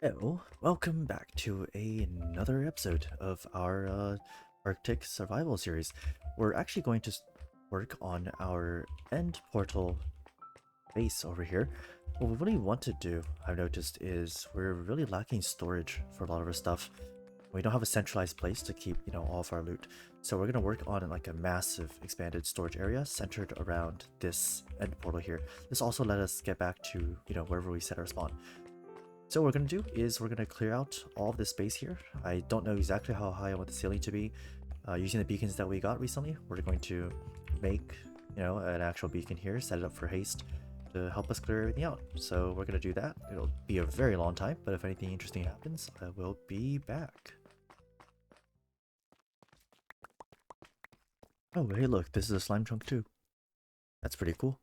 Hello, welcome back to another episode of our Arctic Survival series. We're actually going to work on our end portal base over here. What we really want to do, I've noticed, is we're really lacking storage for a lot of our stuff. We don't have a centralized place to keep, all of our loot. So we're going to work on like a massive expanded storage area centered around this end portal here. This also let us get back to, wherever we set our spawn. So what we're going to do is we're going to clear out all of this space here. I don't know exactly how high I want the ceiling to be. Using the beacons that we got recently, we're going to make, an actual beacon here, set it up for haste to help us clear everything out. So we're going to do that. It'll be a very long time, but if anything interesting happens, I will be back. Oh, hey look, this is a slime chunk too. That's pretty cool.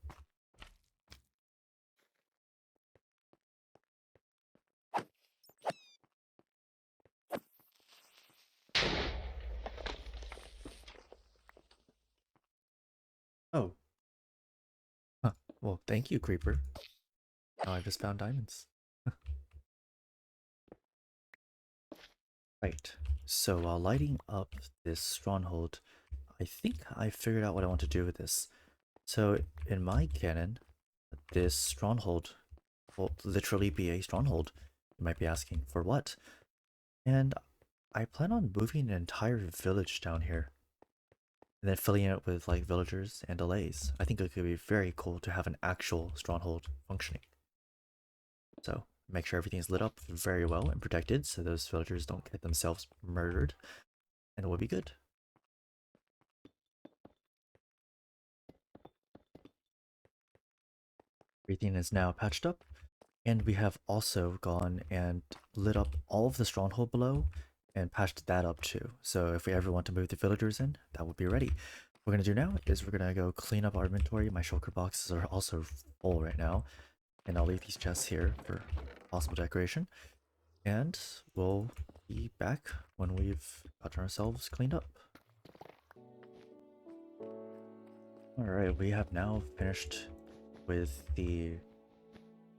Oh. Huh. Well, thank you, Creeper. Now I just found diamonds. Right. So while lighting up this stronghold, I think I figured out what I want to do with this. So in my canon, this stronghold will literally be a stronghold. You might be asking, for what? And I plan on moving an entire village down here. And then filling it with like villagers and delays. I think it could be very cool to have an actual stronghold functioning. So make sure everything's lit up very well and protected so those villagers don't get themselves murdered. And it will be good. Everything is now patched up. And we have also gone and lit up all of the stronghold below and patched that up too. So if we ever want to move the villagers in, that will be ready. What we're going to do now is we're going to go clean up our inventory. My shulker boxes are also full right now. And I'll leave these chests here for possible decoration. And we'll be back when we've gotten ourselves cleaned up. Alright, we have now finished with the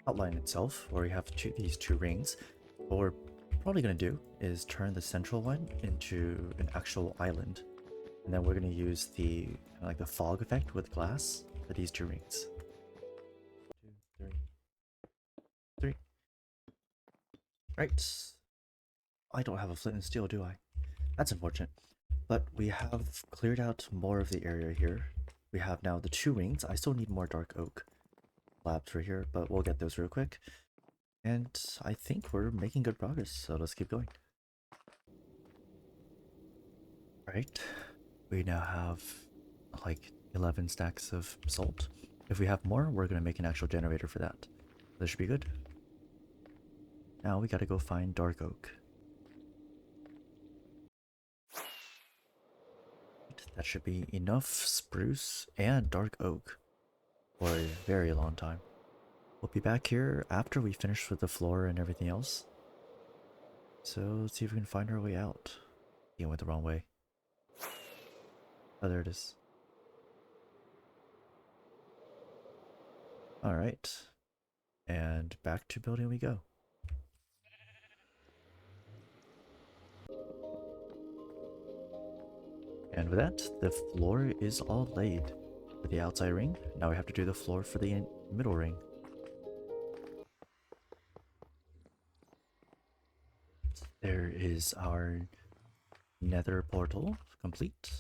outline itself, where we have these two rings. What we're probably going to do is turn the central one into an actual island, and then we're going to use the like the fog effect with glass for these two rings. 2, 3. Right. I don't have a flint and steel, do I? That's unfortunate. But we have cleared out more of the area here. We have now the two rings. I still need more dark oak slabs right here, but we'll get those real quick. And I think we're making good progress, so let's keep going. Right, we now have like 11 stacks of salt. If we have more, we're gonna make an actual generator for that. This should be good. Now we gotta go find dark oak. That should be enough spruce and dark oak for a very long time. We'll be back here after we finish with the floor and everything else. So let's see if we can find our way out. He went the wrong way. Oh, there it is. Alright. And back to building we go. And with that, the floor is all laid for the outside ring. Now we have to do the floor for the middle ring. There is our nether portal complete.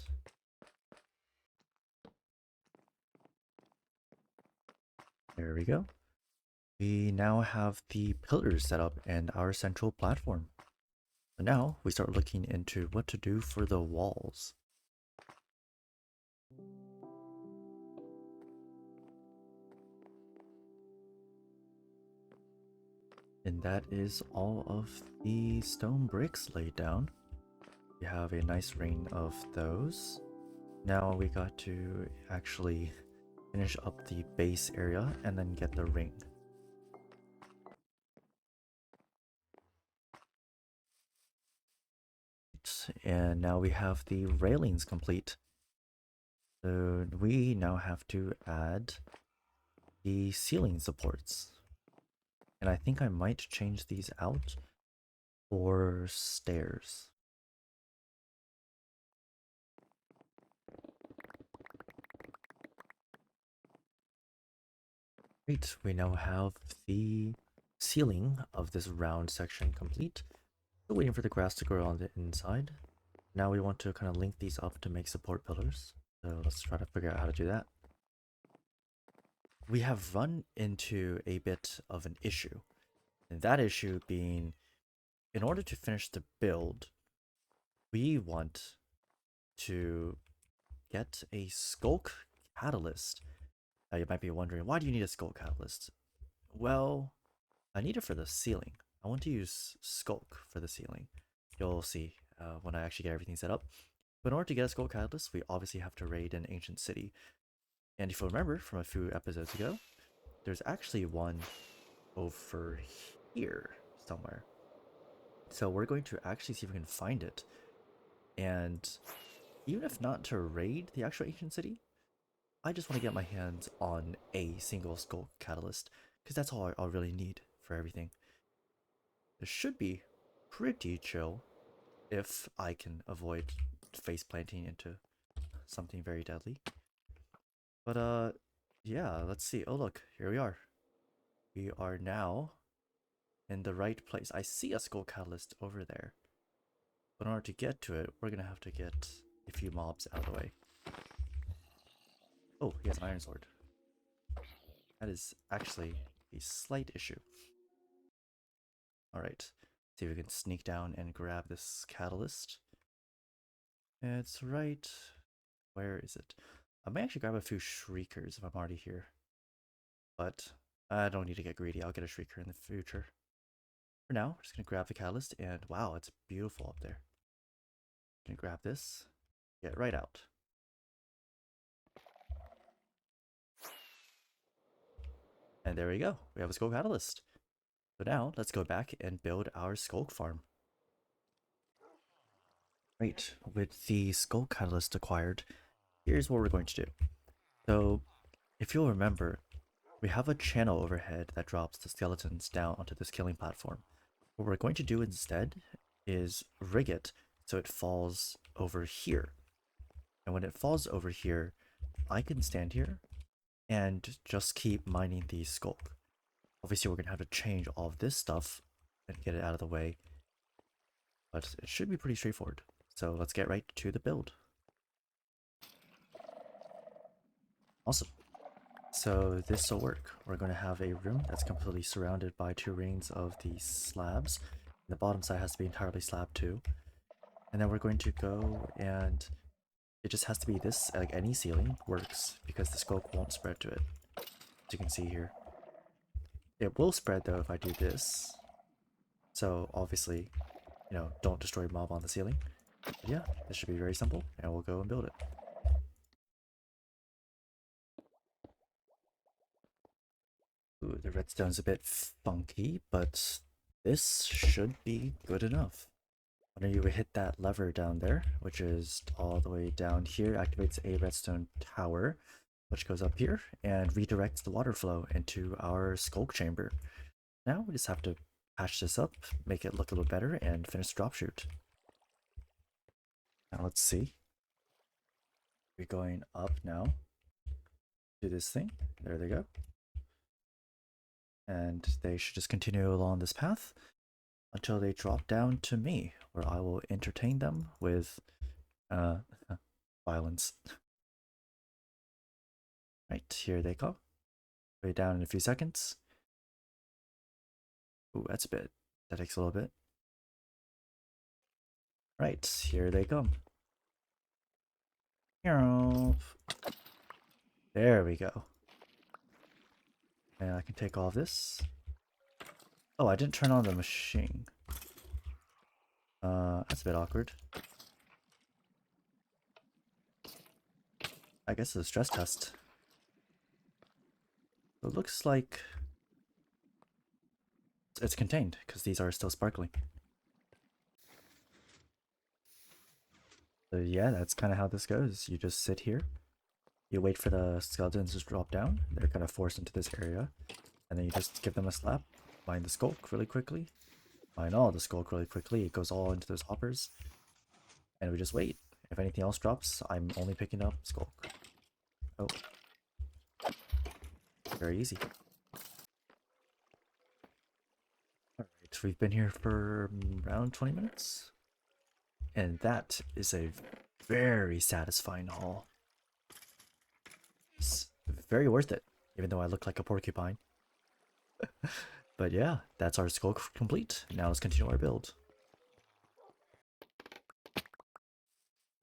There we go. We now have the pillars set up and our central platform. So now we start looking into what to do for the walls. And that is all of the stone bricks laid down. We have a nice ring of those. Now we got to actually finish up the base area and then get the ring. And now we have the railings complete. So we now have to add the ceiling supports. And I think I might change these out 4 stairs. Great, we now have the ceiling of this round section complete. Still waiting for the grass to grow on the inside. Now we want to kind of link these up to make support pillars. So let's try to figure out how to do that. We have run into a bit of an issue. And that issue being, in order to finish the build, we want to get a skulk catalyst. Now you might be wondering, why do you need a skulk catalyst? Well, I need it for the ceiling. I want to use skulk for the ceiling. You'll see when I actually get everything set up. But in order to get a skulk catalyst, we obviously have to raid an ancient city. And if you remember from a few episodes ago, there's actually one over here somewhere. So we're going to actually see if we can find it. And even if not to raid the actual ancient city, I just want to get my hands on a single skull catalyst, because that's all I'll really need for everything. It should be pretty chill if I can avoid face planting into something very deadly. But yeah, let's see. Oh look, here we are. We are now in the right place. I see a skull catalyst over there. But in order to get to it, we're gonna have to get a few mobs out of the way. Oh, he has an iron sword. That is actually a slight issue. Alright, see if we can sneak down and grab this catalyst. It's right... where is it? I might actually grab a few shriekers if I'm already here. But I don't need to get greedy, I'll get a shrieker in the future. For now, we're just gonna grab the catalyst, and wow, it's beautiful up there. Gonna grab this, get right out. And there we go, we have a skull catalyst. So now, let's go back and build our skulk farm. Right, with the skull catalyst acquired, here's what we're going to do. So, if you'll remember, we have a channel overhead that drops the skeletons down onto this killing platform. What we're going to do instead is rig it so it falls over here. And when it falls over here, I can stand here and just keep mining the skulk. Obviously, we're going to have to change all of this stuff and get it out of the way. But it should be pretty straightforward. So let's get right to the build. Awesome. So this will work. We're going to have a room that's completely surrounded by 2 rings of these slabs. The bottom side has to be entirely slab too. And then we're going to go and it just has to be this, like any ceiling works because the skulk won't spread to it. As you can see here. It will spread though if I do this. So obviously, you know, don't destroy mob on the ceiling. But yeah, this should be very simple and we'll go and build it. Ooh, the redstone's a bit funky, but this should be good enough. When you hit that lever down there, which is all the way down here, activates a redstone tower, which goes up here and redirects the water flow into our skulk chamber. Now we just have to patch this up, make it look a little better, and finish the drop chute. Now let's see. We're going up now. Do this thing. There they go. And they should just continue along this path until they drop down to me, where I will entertain them with violence. Right, here they come. Way down in a few seconds. Ooh, that's a bit. That takes a little bit. Right, here they come. There we go. And I can take all of this. Oh, I didn't turn on the machine. That's a bit awkward. I guess it's a stress test. It looks like it's contained, because these are still sparkling. So yeah, that's kind of how this goes. You just sit here. You wait for the skeletons to drop down. They're kind of forced into this area. And then you just give them a slap. Mine the skulk really quickly. find all the skulk really quickly. It goes all into those hoppers. And we just wait. If anything else drops, I'm only picking up skulk. Oh. Very easy. Alright, we've been here for around 20 minutes. And that is a very satisfying haul. It's very worth it, even though I look like a porcupine. But yeah, that's our skulk complete. Now let's continue our build.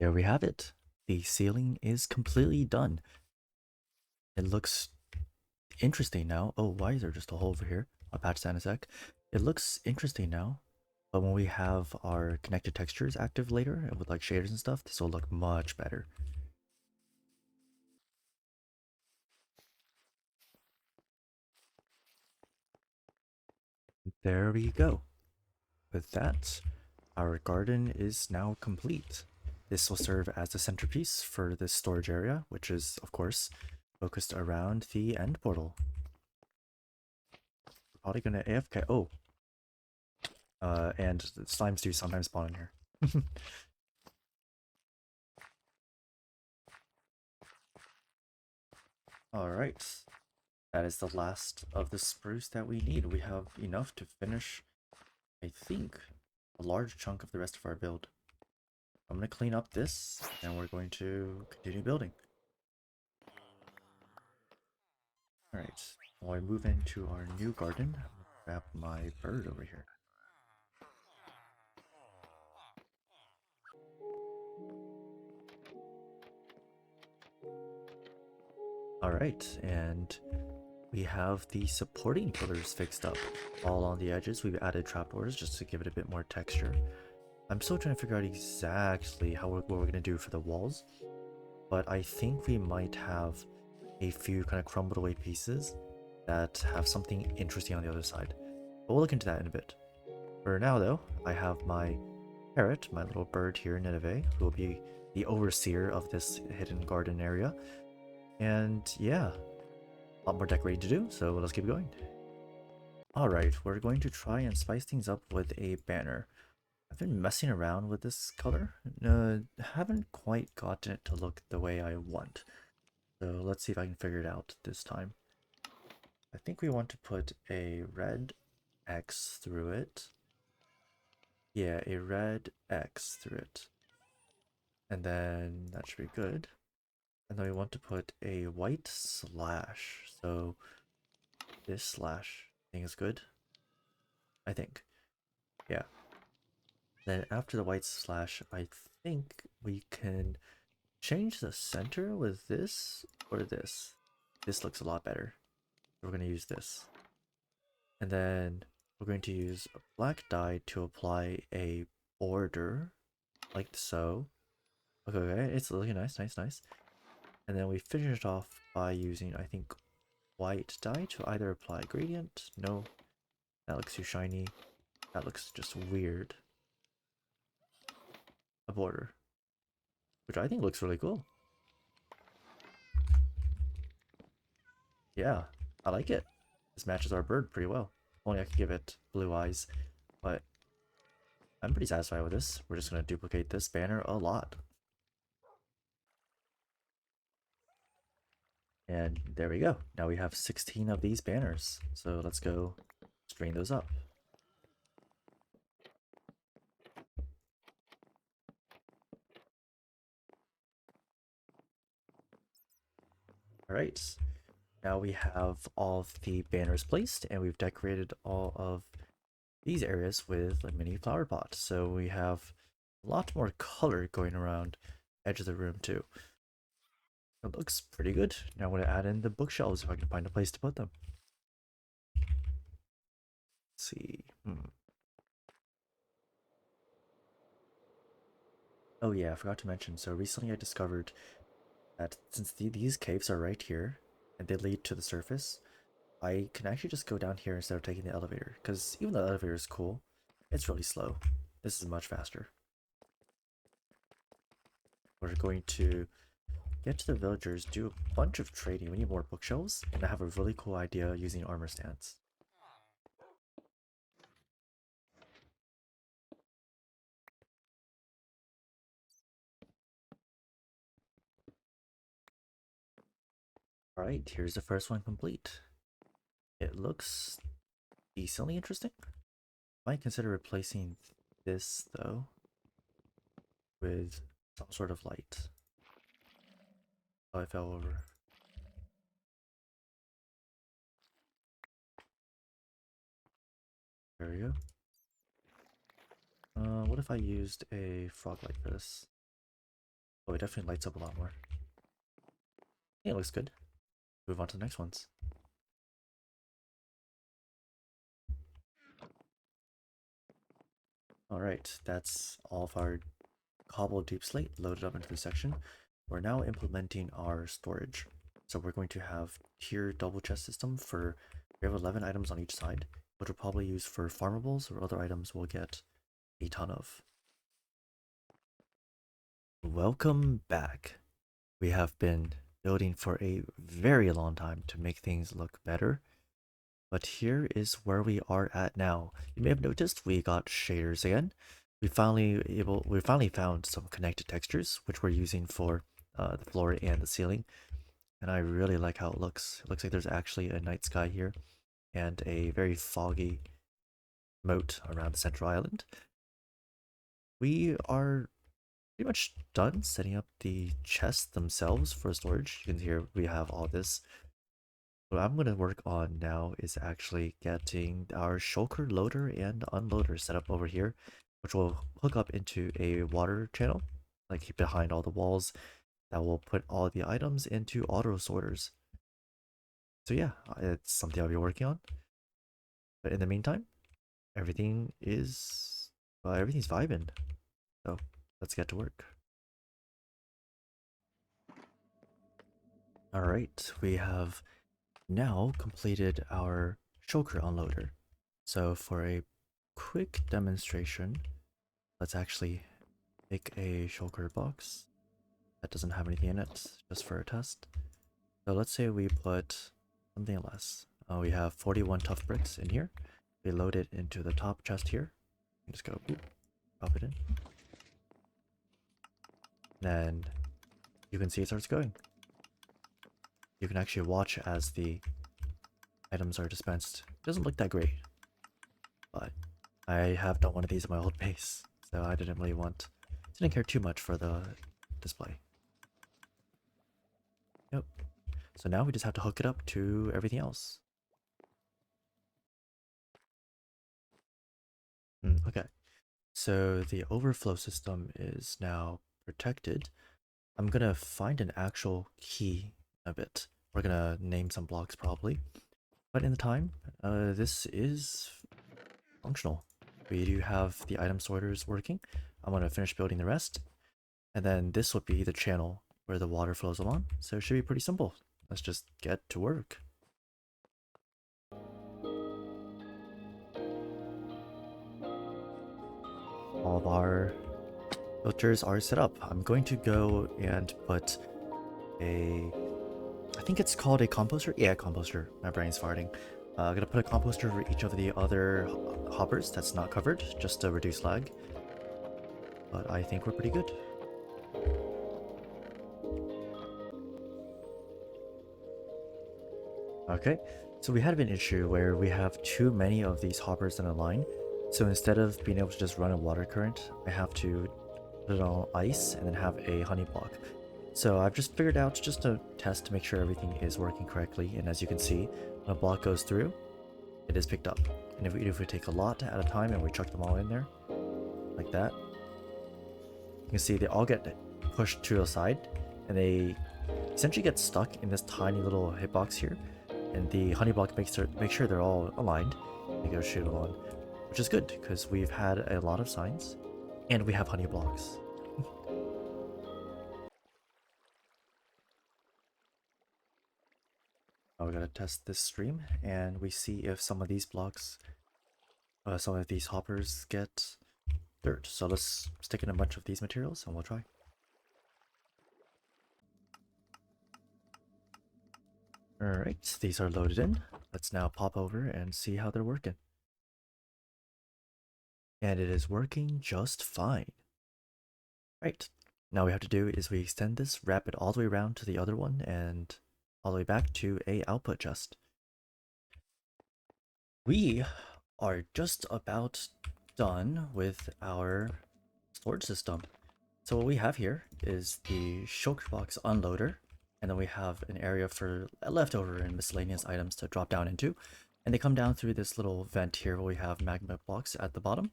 There we have it. The ceiling is completely done. It looks interesting now. Oh, why is there just a hole over here? I'll patch that in a sec. It looks interesting now. But when we have our connected textures active later, and with like shaders and stuff, this will look much better. There we go. With that, our garden is now complete. This will serve as the centerpiece for this storage area, which is, of course, focused around the end portal. We're probably gonna AFK. Oh. And slimes do sometimes spawn in here. Alright. That is the last of the spruce that we need. We have enough to finish, I think, a large chunk of the rest of our build. I'm going to clean up this, and we're going to continue building. Alright, while I move into our new garden, I'll grab my bird over here. Alright, and we have the supporting pillars fixed up. All on the edges, we've added trapdoors just to give it a bit more texture. I'm still trying to figure out exactly what we're going to do for the walls, but I think we might have a few kind of crumbled away pieces that have something interesting on the other side. But we'll look into that in a bit. For now though, I have my parrot, my little bird here, Nineveh, who will be the overseer of this hidden garden area. And yeah, a lot more decorating to do, so let's keep going. Alright, we're going to try and spice things up with a banner. I've been messing around with this color. Haven't quite gotten it to look the way I want. So let's see if I can figure it out this time. I think we want to put a red X through it. Yeah, a red X through it. And then that should be good. And then we want to put a white slash. So this slash thing is good, I think. Yeah. Then after the white slash, I think we can change the center with this or this. This looks a lot better. We're going to use this. And then we're going to use a black dye to apply a border, like so. Okay, it's looking nice, nice, nice. And then we finish it off by using, I think, white dye to either apply gradient. No, that looks too shiny. That looks just weird. A border, which I think looks really cool. Yeah, I like it. This matches our bird pretty well. Only I could give it blue eyes, but I'm pretty satisfied with this. We're just going to duplicate this banner a lot. And there we go. Now we have 16 of these banners. So let's go string those up. Alright, now we have all of the banners placed, and we've decorated all of these areas with a mini flower pot. So we have a lot more color going around the edge of the room too. It looks pretty good. Now I'm going to add in the bookshelves if I can find a place to put them. Let's see. Oh yeah, I forgot to mention. So recently I discovered that since these caves are right here and they lead to the surface, I can actually just go down here instead of taking the elevator. Because even though the elevator is cool, it's really slow. This is much faster. We're going to get to the villagers, do a bunch of trading. We need more bookshelves, and I have a really cool idea using armor stands. Alright, here's the first one complete. It looks decently interesting. Might consider replacing this though with some sort of light. Oh, I fell over. There we go. What if I used a frog light for this? Oh, it definitely lights up a lot more. Yeah, it looks good. Move on to the next ones. Alright, that's all of our cobble deep slate loaded up into the section. We're now implementing our storage. So we're going to have tier double chest system for, we have 11 items on each side, which we'll probably use for farmables or other items we'll get a ton of. Welcome back. We have been building for a very long time to make things look better. But here is where we are at now. You may have noticed we got shaders again. We finally found some connected textures, which we're using for the floor and the ceiling. And I really like how it looks. It looks like there's actually a night sky here and a very foggy moat around the central island. We are pretty much done setting up the chests themselves for storage. You can hear we have all this. What I'm going to work on now is actually getting our shulker loader and unloader set up over here, which will hook up into a water channel, like behind all the walls, that will put all the items into auto sorters. So yeah, it's something I'll be working on. But in the meantime, everything is everything's vibing. So let's get to work. All right, we have now completed our shulker unloader. So for a quick demonstration, let's actually make a shulker box that doesn't have anything in it, just for a test. So let's say we put something less. We have 41 tough bricks in here. We load it into the top chest here. You just go boop, pop it in. Then you can see it starts going. You can actually watch as the items are dispensed. It doesn't look that great, but I have done one of these in my old base, so I didn't care too much for the display. Yep. So now we just have to hook it up to everything else. Okay. So the overflow system is now protected. I'm gonna find an actual key in a bit. We're gonna name some blocks probably. But in the time, this is functional. We do have the item sorters working. I'm gonna finish building the rest. And then this will be the channel where the water flows along. So it should be pretty simple. Let's just get to work. All of our filters are set up. I'm going to go and put I think it's called a composter? Yeah, composter. My brain's farting. I'm gonna put a composter for each of the other hoppers that's not covered, just to reduce lag. But I think we're pretty good. Okay, so we had an issue where we have too many of these hoppers in a line. So instead of being able to just run a water current, I have to put it on ice and then have a honey block. So I've just figured out just a test to make sure everything is working correctly. And as you can see, when a block goes through, it is picked up. And if we take a lot at a time and we chuck them all in there, like that, you can see they all get pushed to the side and they essentially get stuck in this tiny little hitbox here. And the honey block makes sure they're all aligned. They go shoot along, which is good because we've had a lot of signs and we have honey blocks. We're gonna test this stream and we see if some of these blocks, some of these hoppers get dirt. So let's stick in a bunch of these materials and we'll try. Alright, these are loaded in. Let's now pop over and see how they're working. And it is working just fine. Right, now what we have to do is we extend this, wrap it all the way around to the other one, and all the way back to a output chest. We are just about done with our storage system. So what we have here is the shulker box unloader, and then we have an area for leftover and miscellaneous items to drop down into. And they come down through this little vent here where we have magma blocks at the bottom.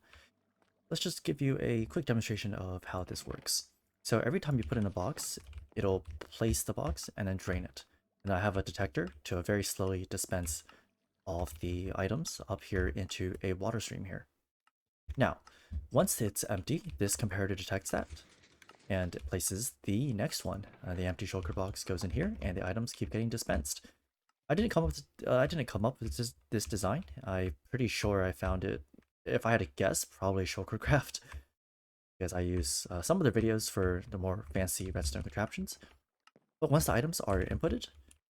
Let's just give you a quick demonstration of how this works. So every time you put in a box, it'll place the box and then drain it. And I have a detector to very slowly dispense all of the items up here into a water stream here. Now, once it's empty, this comparator detects that and it places the next one. The empty shulker box goes in here, and the items keep getting dispensed. I didn't come up with this design. I'm pretty sure I found it. If I had to guess, probably Shulkercraft, because I use some of their videos for the more fancy redstone contraptions. But once the items are inputted,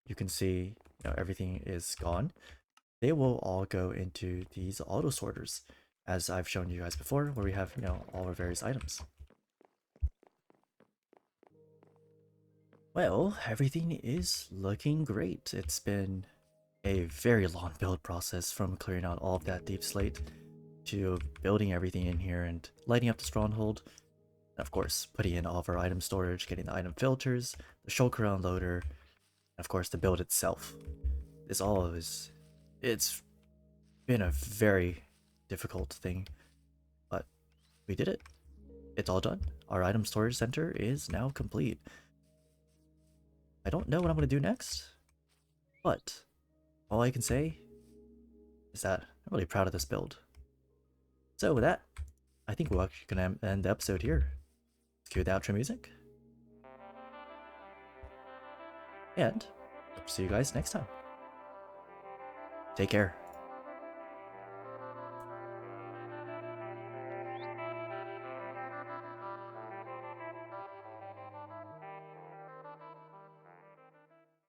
you can see everything is gone. They will all go into these auto sorters, as I've shown you guys before, where we have all our various items. Well, everything is looking great. It's been a very long build process, from clearing out all of that deep slate to building everything in here and lighting up the Stronghold. And of course, putting in all of our item storage, getting the item filters, the shulker unloader, and of course the build itself. It's been a very difficult thing, but we did it. It's all done. Our item storage center is now complete. I don't know what I'm going to do next, but all I can say is that I'm really proud of this build. So with that, I think we're actually going to end the episode here. Let's cue the outro music. And hope to see you guys next time. Take care.